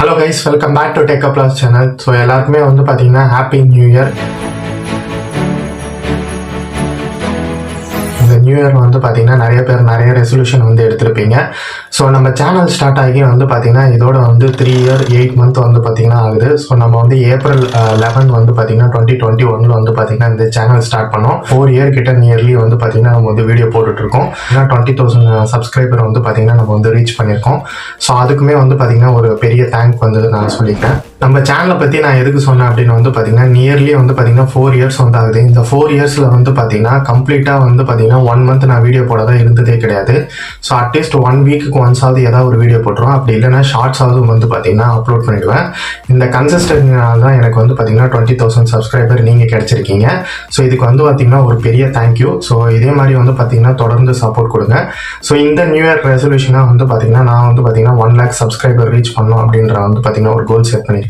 Hello guys, welcome back to Tech Plus channel. So எல்லாருக்குமே பாத்தீங்கன்னா happy new year. இந்த new year பாத்தீங்கன்னா நிறைய பேர் நிறைய ரெசல்யூஷன் எடுத்திருப்பீங்க. ஸோ நம்ம சேனல் ஸ்டார்ட் ஆகி பாத்தீங்கன்னா இதோட 3 இயர் 8 மந்த் பாத்தீங்கன்னா ஆகுது. ஸோ நம்ம ஏப்ரல் 11 பாத்தீங்கன்னா 2021 பாத்தீங்கன்னா இந்த சேனல் ஸ்டார்ட் பண்ணோம். 4 இயர் கிட்ட நியர்லி பாத்தீங்கன்னா நம்ம வீடியோ போட்டுட்டு இருக்கோம். 20,000 சப்ஸ்கிரைபர் பாத்தீங்கன்னா நம்ம ரீச் பண்ணியிருக்கோம். ஸோ அதுக்குமே பாத்தீங்கன்னா ஒரு பெரிய தேங்க் நான் சொல்லிக்கிறேன். நம்ம சேனலை பத்தி நான் எதுக்கு சொன்னேன் அப்படின்னு பாத்தீங்கன்னா நியர்லி பாத்தீங்கன்னா 4 இயர்ஸ் ஆகுது. இந்த 4 இயர்ஸ்ல பாத்தீங்கன்னா கம்ப்ளீட்டா பாத்தீங்கன்னா 1 மந்த் நான் வீடியோ போடாதான் இருந்ததே கிடையாது. ஸோ அட்லீஸ்ட் 1 வீக்குக்கு ஒன்ஸ் ஆகுது ஏதாவது ஒரு வீடியோ போட்டுருவோம். அப்படி இல்லைன்னா ஷார்ட்ஸ் ஆகுது பாத்தீங்கன்னா அப்லோட் பண்ணிடுவேன். இந்த கன்சிஸ்டன்சினால தான் எனக்கு பாத்தீங்கன்னா 20,000 சப்ஸ்கிரைபர் நீங்க கிடைச்சிருக்கீங்க. ஸோ இதுக்கு பாத்தீங்கன்னா ஒரு பெரிய தேங்க்யூ. ஸோ இதே மாதிரி பாத்தீங்கன்னா தொடர்ந்து சப்போர்ட் கொடுங்க. ஸோ இந்த நியூ இயர் ரெசல்யூஷனா பாத்தீங்கன்னா நான் பாத்தீங்கன்னா 1 lakh சப்ஸ்கிரைபர் ரீச் பண்ணணும் அப்படின்ற பாத்தீங்கன்னா ஒரு கோல் செட் பண்ணிருக்கேன்.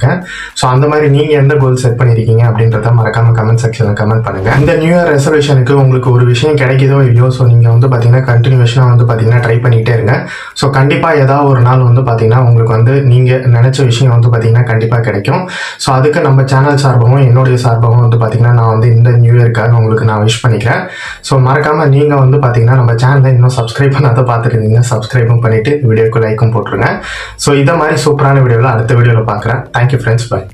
ஸோ அந்த மாதிரி நீங்க எந்த கோல் செட் பண்ணிருக்கீங்க அப்படின்றத மறக்காம கமெண்ட் செக்ஷன்ல கமெண்ட் பண்ணுங்க. இந்த நியூ இயர் ரெசல்யூஷனுக்கு உங்களுக்கு ஒரு விஷயம் கிடைக்குதோ இல்லையோ, ஸோ நீங்க பாத்தீங்கன்னா கண்டினியூஷனா பாத்தீங்கன்னா ட்ரை பண்ணிட்டே இருங்க. ஸோ கண்டிப்பா ஏதாவது ஒரு நாள் பாத்தீங்கன்னா உங்களுக்கு நீங்க நினைச்ச விஷயம் பாத்தீங்கன்னா கண்டிப்பா கிடைக்கும். ஸோ அதுக்கு நம்ம சேனல் சார்பாகவும் என்னுடைய சார்பாகவும் பாத்தீங்கன்னா நான் இந்த நியூ இயர்க்காக உங்களுக்கு நான் விஷ் பண்ணிக்கிறேன். ஸோ மறக்காம நீங்க பாத்தீங்கன்னா நம்ம சேனலை இன்னும் சப்ஸ்கிரைப் பண்ணாத பார்த்துருந்தீங்க, சப்ஸ்கிரைபும் பண்ணிட்டு வீடியோக்கு லைக்கும் போட்டுருங்க. ஸோ இதை மாதிரி சூப்பரான வீடியோவில் அடுத்த வீடியோவில் பார்க்குறேன். தேங்க்யூ ஃப்ரெண்ட்ஸ், பாய்.